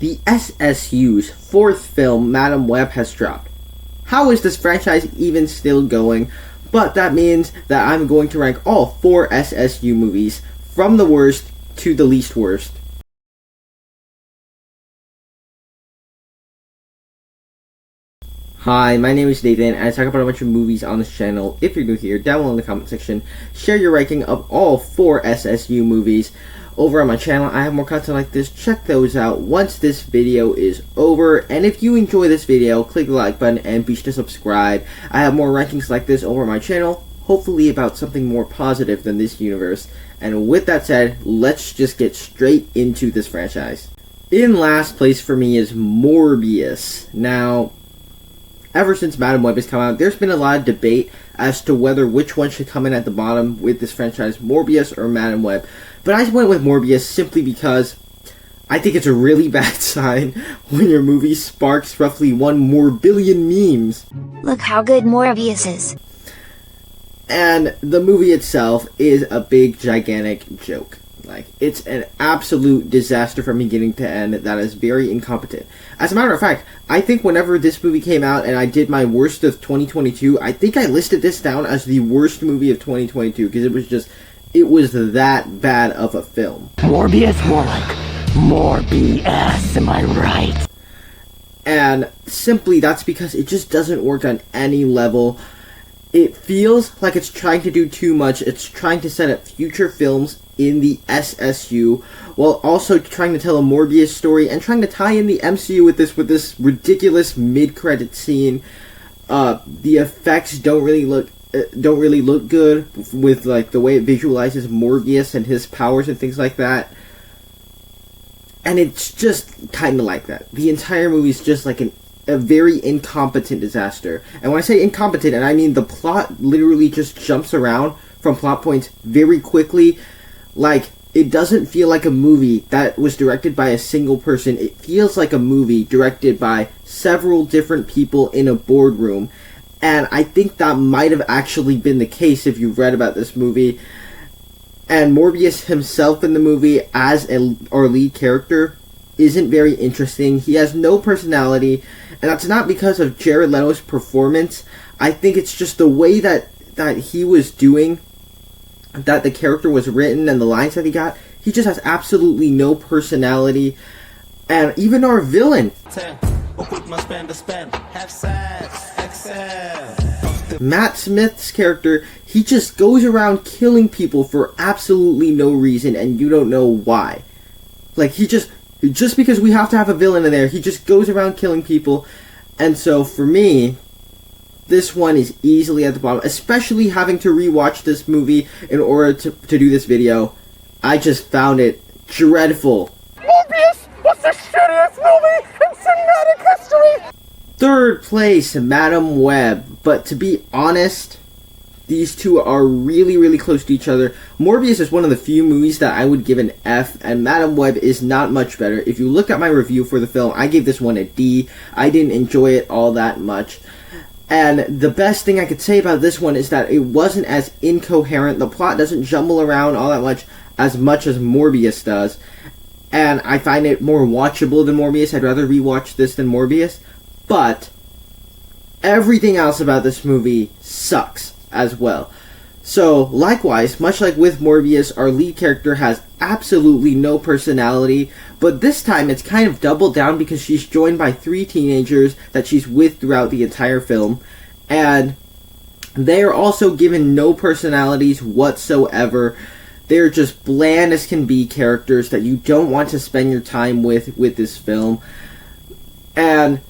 The SSU's fourth film, Madam Web, has dropped. How is this franchise even still going? But that means that I'm going to rank all 4 SSU movies from the worst to the least worst. Hi, my name is Nathan, and I talk about a bunch of movies on this channel. If you're new here, down below in the comment section, share your ranking of all 4 SSU movies. Over on my channel, I have more content like this. Check those out once this video is over. And if you enjoy this video, click the like button and be sure to subscribe. I have more rankings like this over on my channel, hopefully about something more positive than this universe. And with that said, let's just get straight into this franchise. In last place for me is Morbius. Now, ever since Madam Web has come out, there's been a lot of debate as to whether which one should come in at the bottom with this franchise, Morbius or Madam Web. But I went with Morbius simply because I think it's a really bad sign when your movie sparks roughly 1 more billion memes. Look how good Morbius is. And the movie itself is a big, gigantic joke. Like, it's an absolute disaster from beginning to end that is very incompetent. As a matter of fact, I think whenever this movie came out and I did my worst of 2022, I think I listed this down as the worst movie of 2022 because it was that bad of a film. Morbius, more like more BS, am I right? And simply that's because it just doesn't work on any level. It feels like it's trying to do too much. It's trying to set up future films in the SSU while also trying to tell a Morbius story and trying to tie in the MCU with this ridiculous mid-credit scene. The effects don't really look good with like the way it visualizes Morbius and his powers and things like that. And it's just kind of like that. The entire movie is just like a very incompetent disaster. And when I say incompetent, and I mean the plot literally just jumps around from plot points very quickly. Like, it doesn't feel like a movie that was directed by a single person. It feels like a movie directed by several different people in a boardroom. And I think that might have actually been the case if you've read about this movie. And Morbius himself in the movie as our lead character isn't very interesting. He has no personality, and that's not because of Jared Leto's performance. I think it's just the way that he was doing, that the character was written and the lines that he got. He just has absolutely no personality. And even our villain, Matt Smith's character, he just goes around killing people for absolutely no reason, and you don't know why. Like, just because we have to have a villain in there, he just goes around killing people. And so for me, this one is easily at the bottom, especially having to rewatch this movie in order to do this video. I just found it dreadful. Morbius was the shittiest movie in cinematic history! Third place, Madam Web. But to be honest, these two are really, really close to each other. Morbius is one of the few movies that I would give an F, and Madam Web is not much better. If you look at my review for the film, I gave this one a D. I didn't enjoy it all that much. And the best thing I could say about this one is that it wasn't as incoherent. The plot doesn't jumble around all that much as Morbius does. And I find it more watchable than Morbius. I'd rather rewatch this than Morbius. But everything else about this movie sucks as well. So, likewise, much like with Morbius, our lead character has absolutely no personality, but this time it's kind of doubled down because she's joined by 3 teenagers that she's with throughout the entire film, and they are also given no personalities whatsoever. They're just bland as can be characters that you don't want to spend your time with this film. And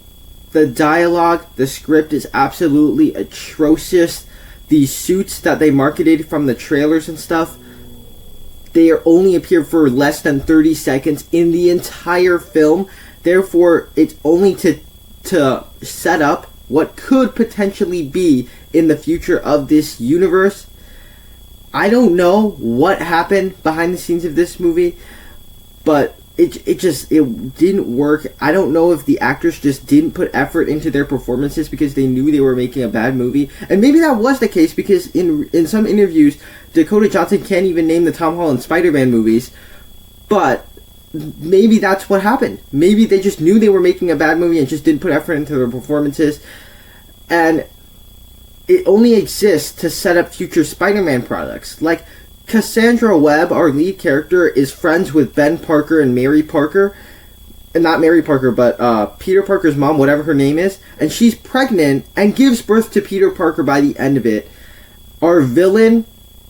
the dialogue, the script is absolutely atrocious. The suits that they marketed from the trailers and stuff, they only appear for less than 30 seconds in the entire film. Therefore, it's only to set up what could potentially be in the future of this universe. I don't know what happened behind the scenes of this movie, but it didn't work. I don't know if the actors just didn't put effort into their performances because they knew they were making a bad movie. And maybe that was the case because in some interviews, Dakota Johnson can't even name the Tom Holland Spider-Man movies. But maybe that's what happened. Maybe they just knew they were making a bad movie and just didn't put effort into their performances. And it only exists to set up future Spider-Man products. Like, Cassandra Webb, our lead character, is friends with Ben Parker and Mary Parker. And not Mary Parker, but Peter Parker's mom, whatever her name is. And she's pregnant and gives birth to Peter Parker by the end of it. Our villain,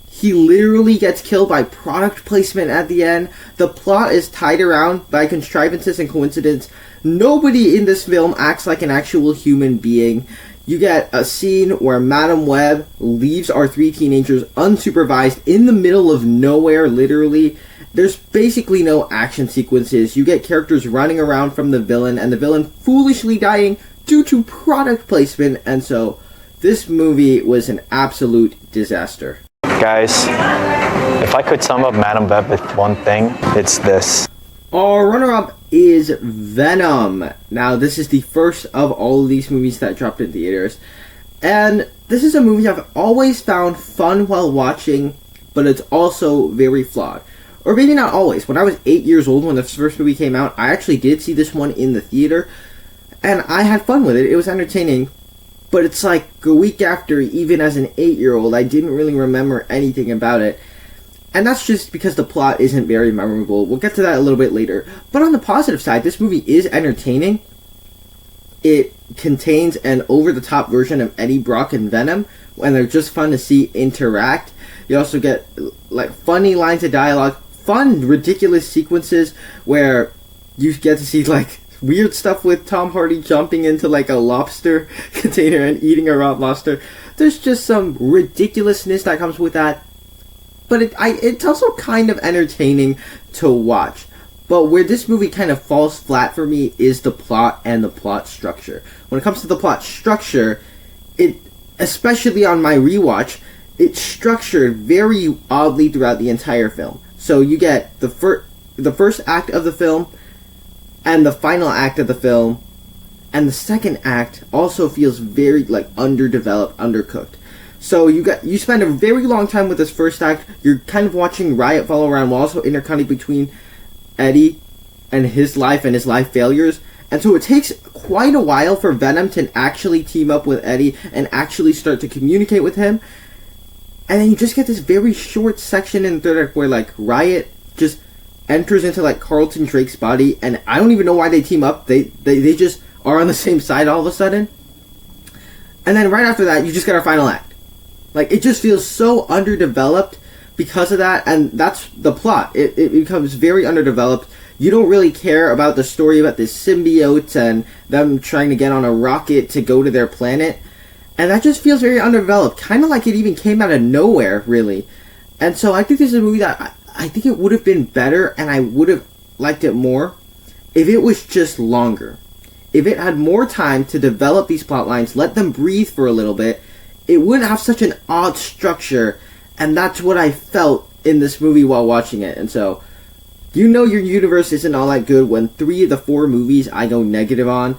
he literally gets killed by product placement at the end. The plot is tied around by contrivances and coincidence. Nobody in this film acts like an actual human being. You get a scene where Madam Web leaves our three teenagers unsupervised in the middle of nowhere, literally. There's basically no action sequences. You get characters running around from the villain, and the villain foolishly dying due to product placement. And so, this movie was an absolute disaster. Guys, if I could sum up Madam Web with one thing, it's this. Our runner-up is Venom. Now, this is the first of all of these movies that dropped in theaters. And this is a movie I've always found fun while watching, but it's also very flawed. Or maybe not always. When I was 8 years old when the first movie came out, I actually did see this one in the theater, and I had fun with it. It was entertaining. But it's like a week after, even as an 8-year-old, I didn't really remember anything about it. And that's just because the plot isn't very memorable. We'll get to that a little bit later. But on the positive side, this movie is entertaining. It contains an over-the-top version of Eddie Brock and Venom, and they're just fun to see interact. You also get like funny lines of dialogue, fun, ridiculous sequences where you get to see like weird stuff with Tom Hardy jumping into like a lobster container and eating a raw lobster. There's just some ridiculousness that comes with that. But it's also kind of entertaining to watch. But where this movie kind of falls flat for me is the plot and the plot structure. When it comes to the plot structure, it, especially on my rewatch, it's structured very oddly throughout the entire film. So you get the first act of the film and the final act of the film, and the second act also feels very like underdeveloped, undercooked. So you spend a very long time with this first act. You're kind of watching Riot follow around while also intercutting between Eddie and his life failures. And so it takes quite a while for Venom to actually team up with Eddie and actually start to communicate with him. And then you just get this very short section in the third act where like Riot just enters into like Carlton Drake's body, and I don't even know why they team up. They just are on the same side all of a sudden. And then right after that, you just get our final act. Like, it just feels so underdeveloped because of that, and that's the plot. It becomes very underdeveloped. You don't really care about the story about this symbiote and them trying to get on a rocket to go to their planet. And that just feels very underdeveloped. Kind of like it even came out of nowhere, really. And so I think this is a movie that I think it would have been better, and I would have liked it more if it was just longer. If it had more time to develop these plot lines, let them breathe for a little bit, it wouldn't have such an odd structure, and that's what I felt in this movie while watching it. And so, you know your universe isn't all that good when 3 of the 4 movies I go negative on,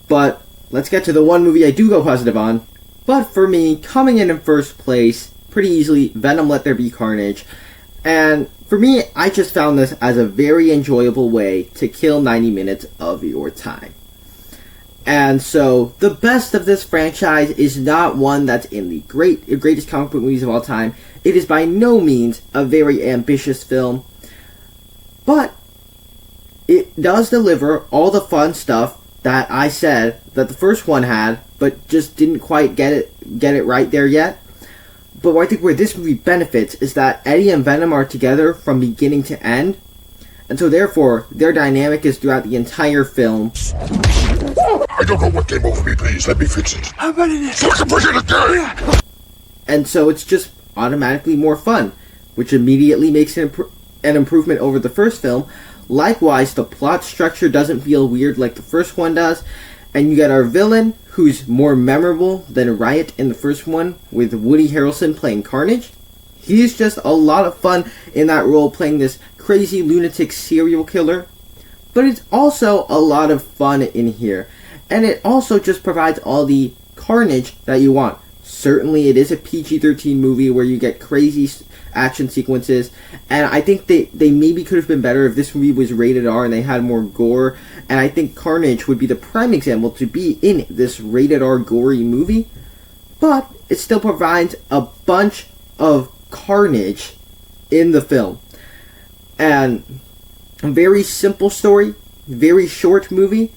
but let's get to the one movie I do go positive on. But for me, coming in first place, pretty easily, Venom Let There Be Carnage. And for me, I just found this as a very enjoyable way to kill 90 minutes of your time. And so, the best of this franchise is not one that's in the greatest comic book movies of all time. It is by no means a very ambitious film. But, it does deliver all the fun stuff that I said that the first one had, but just didn't quite get it right there yet. But I think where this movie benefits is that Eddie and Venom are together from beginning to end. And so therefore, their dynamic is throughout the entire film. I don't know what came over me, please. Let me fix it. How about it? So I can bring it again! And so it's just automatically more fun, which immediately makes an improvement over the first film. Likewise, the plot structure doesn't feel weird like the first one does. And you get our villain, who's more memorable than Riot in the first one, with Woody Harrelson playing Carnage. He's just a lot of fun in that role, playing this crazy lunatic serial killer. But it's also a lot of fun in here. And it also just provides all the carnage that you want. Certainly, it is a PG-13 movie where you get crazy action sequences, and I think they maybe could have been better if this movie was rated R and they had more gore, and I think Carnage would be the prime example to be in this rated R gory movie, but it still provides a bunch of carnage in the film. And a very simple story, very short movie,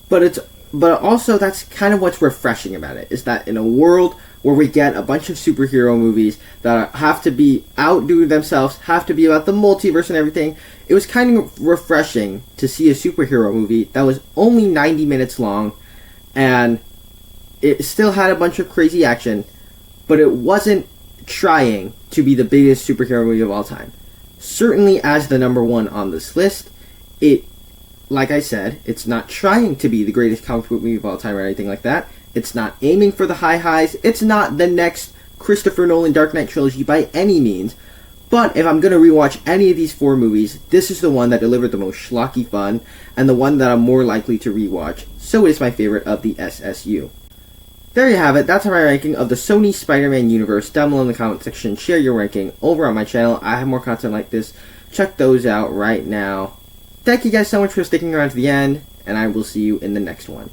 but also that's kind of what's refreshing about it, is that in a world where we get a bunch of superhero movies that have to be outdo themselves, have to be about the multiverse and everything, it was kind of refreshing to see a superhero movie that was only 90 minutes long, and it still had a bunch of crazy action, but it wasn't trying to be the biggest superhero movie of all time. Certainly as the number one on this list, like I said, it's not trying to be the greatest comic book movie of all time or anything like that. It's not aiming for the high highs. It's not the next Christopher Nolan Dark Knight trilogy by any means. But if I'm going to rewatch any of these 4 movies, this is the one that delivered the most schlocky fun, and the one that I'm more likely to rewatch. So it is my favorite of the SSU. There you have it. That's my ranking of the Sony Spider-Man Universe. Down below in the comment section, share your ranking over on my channel. I have more content like this. Check those out right now. Thank you guys so much for sticking around to the end, and I will see you in the next one.